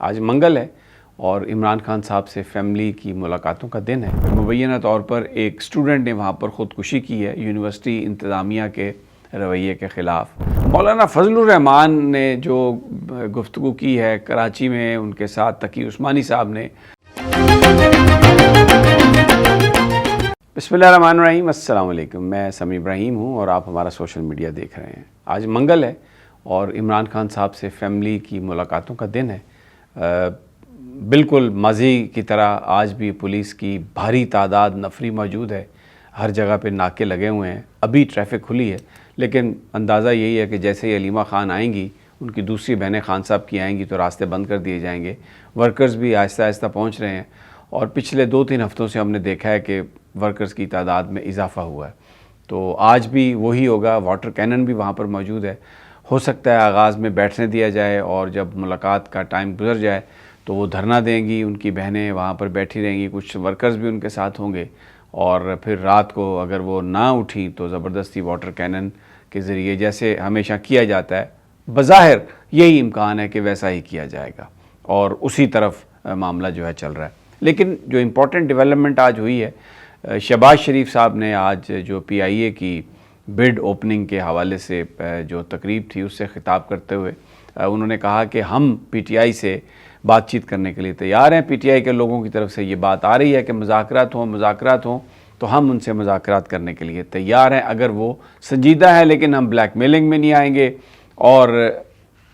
آج منگل ہے اور عمران خان صاحب سے فیملی کی ملاقاتوں کا دن ہے۔ مبینہ طور پر ایک اسٹوڈنٹ نے وہاں پر خودکشی کی ہے یونیورسٹی انتظامیہ کے رویے کے خلاف۔ مولانا فضل الرحمان نے جو گفتگو کی ہے کراچی میں ان کے ساتھ تقی عثمانی صاحب نے۔ بسم اللہ الرحمن الرحیم، السلام علیکم، میں سمیع ابراہیم ہوں اور آپ ہمارا سوشل میڈیا دیکھ رہے ہیں۔ آج منگل ہے اور عمران خان صاحب سے فیملی کی ملاقاتوں کا دن ہے۔ بالکل ماضی کی طرح آج بھی پولیس کی بھاری تعداد نفری موجود ہے، ہر جگہ پہ ناکے لگے ہوئے ہیں، ابھی ٹریفک کھلی ہے، لیکن اندازہ یہی ہے کہ جیسے ہی علیمہ خان آئیں گی، ان کی دوسری بہنیں خان صاحب کی آئیں گی تو راستے بند کر دیے جائیں گے۔ ورکرز بھی آہستہ آہستہ پہنچ رہے ہیں اور پچھلے 2-3 ہفتوں سے ہم نے دیکھا ہے کہ ورکرز کی تعداد میں اضافہ ہوا ہے، تو آج بھی وہی ہوگا۔ واٹر کینن بھی وہاں پر موجود ہے، ہو سکتا ہے آغاز میں بیٹھنے دیا جائے اور جب ملاقات کا ٹائم گزر جائے تو وہ دھرنا دیں گی، ان کی بہنیں وہاں پر بیٹھی رہیں گی، کچھ ورکرز بھی ان کے ساتھ ہوں گے، اور پھر رات کو اگر وہ نہ اٹھی تو زبردستی واٹر کینن کے ذریعے جیسے ہمیشہ کیا جاتا ہے، بظاہر یہی امکان ہے کہ ویسا ہی کیا جائے گا اور اسی طرف معاملہ جو ہے چل رہا ہے۔ لیکن جو امپورٹنٹ ڈیولپمنٹ آج ہوئی ہے، شہباز شریف صاحب نے آج جو پی آئی اے کی بڈ اوپننگ کے حوالے سے جو تقریب تھی اس سے خطاب کرتے ہوئے انہوں نے کہا کہ ہم پی ٹی آئی سے بات چیت کرنے کے لیے تیار ہیں۔ پی ٹی آئی کے لوگوں کی طرف سے یہ بات آ رہی ہے کہ مذاکرات ہوں تو ہم ان سے مذاکرات کرنے کے لیے تیار ہیں اگر وہ سنجیدہ ہے، لیکن ہم بلیک میلنگ میں نہیں آئیں گے۔ اور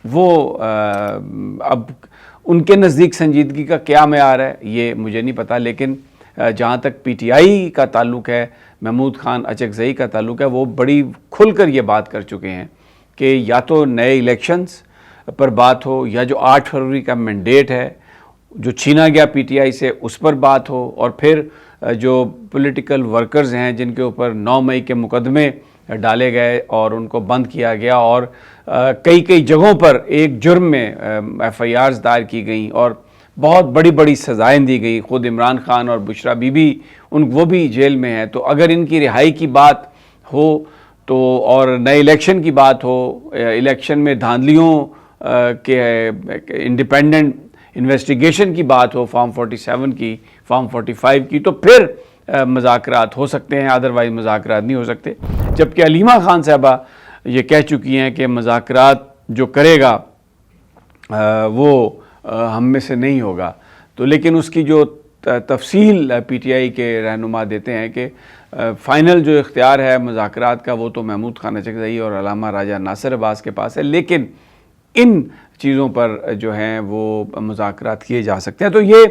وہ اب ان کے نزدیک سنجیدگی کا کیا معیار ہے یہ مجھے نہیں پتہ، لیکن جہاں تک پی ٹی آئی کا تعلق ہے، محمود خان اچکزئی کا تعلق ہے، وہ بڑی کھل کر یہ بات کر چکے ہیں کہ یا تو نئے الیکشنز پر بات ہو، یا جو 8 فروری کا مینڈیٹ ہے جو چھینا گیا پی ٹی آئی سے اس پر بات ہو، اور پھر جو پولیٹیکل ورکرز ہیں جن کے اوپر 9 مئی کے مقدمے ڈالے گئے اور ان کو بند کیا گیا اور کئی جگہوں پر ایک جرم میں ایف آئی آرز دائر کی گئیں اور بہت بڑی سزائیں دی گئی، خود عمران خان اور بشرا بی بی وہ بھی جیل میں ہیں، تو اگر ان کی رہائی کی بات ہو تو اور نئے الیکشن کی بات ہو، الیکشن میں دھاندلیوں کہ انڈیپینڈنٹ انویسٹیگیشن کی بات ہو، فارم 47 کی، فارم 45 کی، تو پھر مذاکرات ہو سکتے ہیں، ادروائز مذاکرات نہیں ہو سکتے۔ جبکہ علیمہ خان صاحبہ یہ کہہ چکی ہیں کہ مذاکرات جو کرے گا وہ ہم میں سے نہیں ہوگا، تو لیکن اس کی جو تفصیل پی ٹی آئی کے رہنما دیتے ہیں کہ فائنل جو اختیار ہے مذاکرات کا وہ تو محمود خان اچکزئی اور علامہ راجہ ناصر عباس کے پاس ہے، لیکن ان چیزوں پر جو ہیں وہ مذاکرات کیے جا سکتے ہیں۔ تو یہ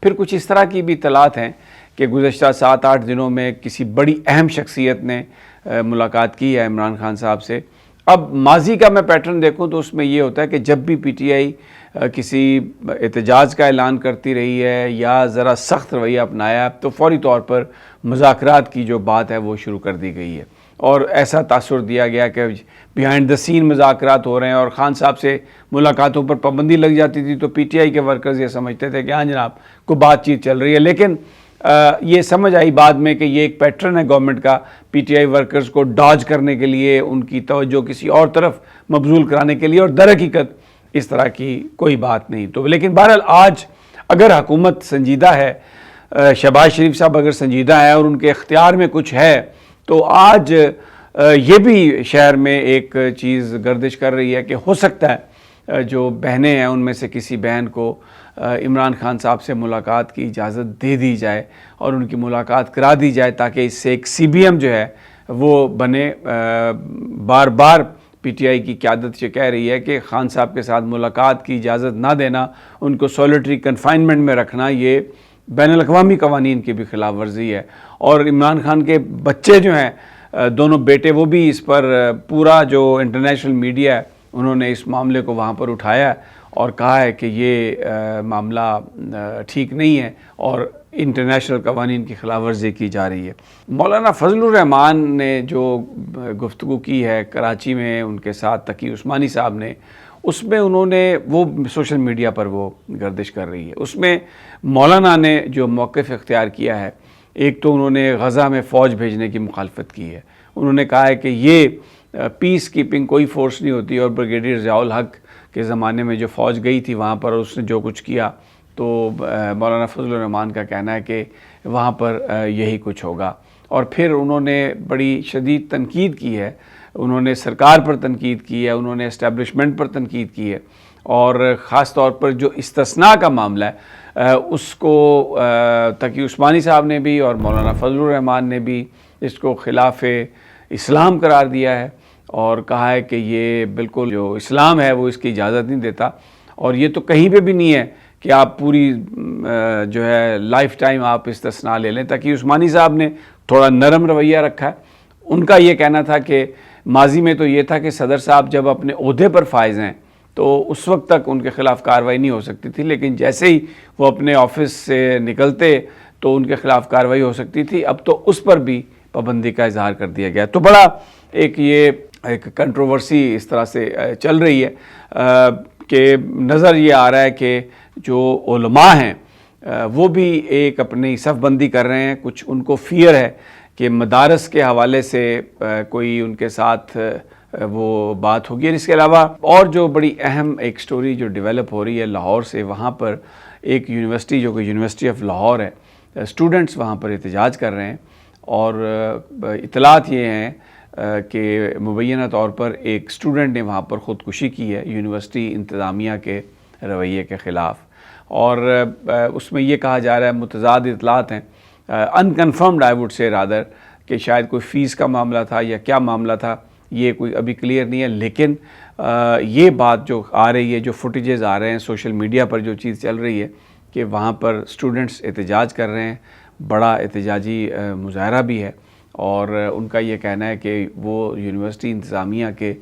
پھر کچھ اس طرح کی بھی اطلاعات ہیں کہ گزشتہ 7-8 دنوں میں کسی بڑی اہم شخصیت نے ملاقات کی ہے عمران خان صاحب سے۔ اب ماضی کا میں پیٹرن دیکھوں تو اس میں یہ ہوتا ہے کہ جب بھی پی ٹی آئی کسی احتجاج کا اعلان کرتی رہی ہے یا ذرا سخت رویہ اپنایا تو فوری طور پر مذاکرات کی جو بات ہے وہ شروع کر دی گئی ہے، اور ایسا تاثر دیا گیا کہ بیہائنڈ دا سین مذاکرات ہو رہے ہیں، اور خان صاحب سے ملاقاتوں پر پابندی لگ جاتی تھی تو پی ٹی آئی کے ورکرز یہ سمجھتے تھے کہ ہاں جناب کوئی بات چیت چل رہی ہے، لیکن یہ سمجھ آئی بعد میں کہ یہ ایک پیٹرن ہے گورنمنٹ کا، پی ٹی آئی ورکرز کو ڈاج کرنے کے لیے، ان کی توجہ کسی اور طرف مبذول کرانے کے لیے، اور در حقیقت اس طرح کی کوئی بات نہیں۔ تو لیکن بہرحال آج اگر حکومت سنجیدہ ہے، شہباز شریف صاحب اگر سنجیدہ ہیں اور ان کے اختیار میں کچھ ہے، تو آج یہ بھی شہر میں ایک چیز گردش کر رہی ہے کہ ہو سکتا ہے جو بہنیں ہیں ان میں سے کسی بہن کو عمران خان صاحب سے ملاقات کی اجازت دے دی جائے اور ان کی ملاقات کرا دی جائے، تاکہ اس سے ایک سی بی ایم جو ہے وہ بنے۔ بار بار پی ٹی آئی کی قیادت یہ کہہ رہی ہے کہ خان صاحب کے ساتھ ملاقات کی اجازت نہ دینا، ان کو سولیٹری کنفائنمنٹ میں رکھنا، یہ بین الاقوامی قوانین کی بھی خلاف ورزی ہے، اور عمران خان کے بچے جو ہیں دونوں بیٹے وہ بھی اس پر پورا جو انٹرنیشنل میڈیا ہے انہوں نے اس معاملے کو وہاں پر اٹھایا ہے اور کہا ہے کہ یہ معاملہ ٹھیک نہیں ہے اور انٹرنیشنل قوانین کی خلاف ورزی کی جا رہی ہے۔ مولانا فضل الرحمان نے جو گفتگو کی ہے کراچی میں ان کے ساتھ تقی عثمانی صاحب نے، اس میں انہوں نے وہ سوشل میڈیا پر وہ گردش کر رہی ہے، اس میں مولانا نے جو موقف اختیار کیا ہے، ایک تو انہوں نے غزہ میں فوج بھیجنے کی مخالفت کی ہے، انہوں نے کہا ہے کہ یہ پیس کیپنگ کوئی فورس نہیں ہوتی، اور بریگیڈیئر ضیاء الحق کے زمانے میں جو فوج گئی تھی وہاں پر اس نے جو کچھ کیا، تو مولانا فضل الرحمان کا کہنا ہے کہ وہاں پر یہی کچھ ہوگا۔ اور پھر انہوں نے بڑی شدید تنقید کی ہے، انہوں نے سرکار پر تنقید کی ہے، انہوں نے اسٹیبلشمنٹ پر تنقید کی ہے، اور خاص طور پر جو استثناء کا معاملہ ہے اس کو تقی عثمانی صاحب نے بھی اور مولانا فضل الرحمان نے بھی اس کو خلاف اسلام قرار دیا ہے، اور کہا ہے کہ یہ بالکل جو اسلام ہے وہ اس کی اجازت نہیں دیتا، اور یہ تو کہیں پہ بھی نہیں ہے کہ آپ پوری جو ہے لائف ٹائم آپ استثناء لے لیں۔ تقی عثمانی صاحب نے تھوڑا نرم رویہ رکھا ہے، ان کا یہ کہنا تھا کہ ماضی میں تو یہ تھا کہ صدر صاحب جب اپنے عہدے پر فائز ہیں تو اس وقت تک ان کے خلاف کارروائی نہیں ہو سکتی تھی، لیکن جیسے ہی وہ اپنے آفس سے نکلتے تو ان کے خلاف کارروائی ہو سکتی تھی، اب تو اس پر بھی پابندی کا اظہار کر دیا گیا۔ تو بڑا ایک کنٹروورسی اس طرح سے چل رہی ہے کہ نظر یہ آ رہا ہے کہ جو علماء ہیں وہ بھی ایک اپنی صف بندی کر رہے ہیں، کچھ ان کو فیئر ہے کہ مدارس کے حوالے سے کوئی ان کے ساتھ وہ بات ہوگی۔ اور اس کے علاوہ اور جو بڑی اہم ایک سٹوری جو ڈیولپ ہو رہی ہے لاہور سے، وہاں پر ایک یونیورسٹی جو کہ یونیورسٹی آف لاہور ہے، اسٹوڈنٹس وہاں پر احتجاج کر رہے ہیں، اور اطلاعات یہ ہیں کہ مبینہ طور پر ایک اسٹوڈنٹ نے وہاں پر خودکشی کی ہے یونیورسٹی انتظامیہ کے رویے کے خلاف، اور اس میں یہ کہا جا رہا ہے، متضاد اطلاعات ہیں، انکنفرمڈ آئی ووڈ سے رادر، کہ شاید کوئی فیس کا معاملہ تھا یا کیا معاملہ تھا، یہ کوئی ابھی کلیئر نہیں ہے، لیکن یہ بات جو آ رہی ہے، جو فوٹیجز آ رہے ہیں سوشل میڈیا پر، جو چیز چل رہی ہے کہ وہاں پر اسٹوڈنٹس احتجاج کر رہے ہیں، بڑا احتجاجی مظاہرہ بھی ہے، اور ان کا یہ کہنا ہے کہ وہ یونیورسٹی انتظامیہ کے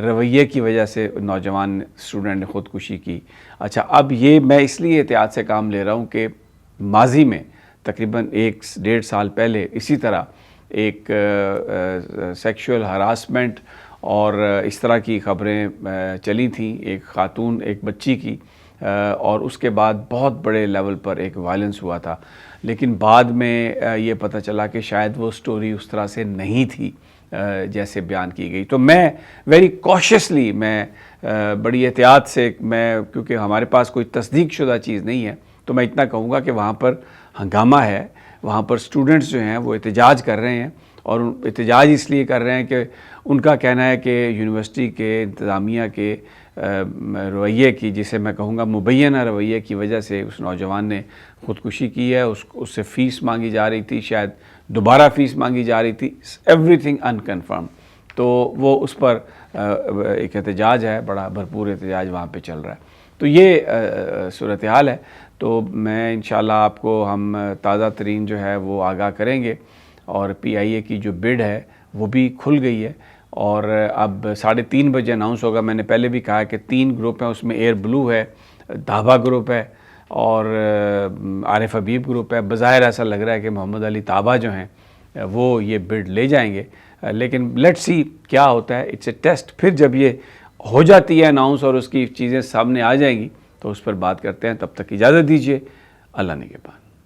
رویے کی وجہ سے نوجوان اسٹوڈنٹ نے خودکشی کی۔ اچھا، اب یہ میں اس لیے احتیاط سے کام لے رہا ہوں کہ ماضی میں تقریباً 1-1.5 سال پہلے اسی طرح ایک سیکشول ہراسمنٹ اور اس طرح کی خبریں چلی تھیں، ایک خاتون، ایک بچی کی، اور اس کے بعد بہت بڑے لیول پر ایک وائلنس ہوا تھا، لیکن بعد میں یہ پتہ چلا کہ شاید وہ سٹوری اس طرح سے نہیں تھی جیسے بیان کی گئی۔ تو میں ویری کوشسلی، میں بڑی احتیاط سے، کیونکہ ہمارے پاس کوئی تصدیق شدہ چیز نہیں ہے، تو میں اتنا کہوں گا کہ وہاں پر ہنگامہ ہے، وہاں پر اسٹوڈنٹس جو ہیں وہ احتجاج کر رہے ہیں، اور احتجاج اس لیے کر رہے ہیں کہ ان کا کہنا ہے کہ یونیورسٹی کے انتظامیہ کے رویے کی، جسے میں کہوں گا مبینہ رویے کی وجہ سے اس نوجوان نے خودکشی کی ہے، اس سے فیس مانگی جا رہی تھی، شاید دوبارہ فیس مانگی جا رہی تھی، ایوری تھنگ انکنفرم، تو وہ اس پر ایک احتجاج ہے، بڑا بھرپور احتجاج وہاں پہ چل رہا ہے۔ تو یہ صورتحال ہے، تو میں انشاءاللہ آپ کو ہم تازہ ترین جو ہے وہ آگاہ کریں گے، اور پی آئی اے کی جو بڈ ہے وہ بھی کھل گئی ہے، اور اب 3:30 بجے اناؤنس ہوگا۔ میں نے پہلے بھی کہا کہ 3 گروپ ہیں، اس میں ایئر بلو ہے، دھابا گروپ ہے، اور عارف حبیب گروپ ہے۔ بظاہر ایسا لگ رہا ہے کہ محمد علی طابہ جو ہیں وہ یہ بڈ لے جائیں گے، لیکن لیٹ سی کیا ہوتا ہے، اٹس اے ٹیسٹ۔ پھر جب یہ ہو جاتی ہے اناؤنس اور اس کی چیزیں سامنے آ جائیں گی تو اس پر بات کرتے ہیں۔ تب تک اجازت دیجیے، اللہ نگہبان۔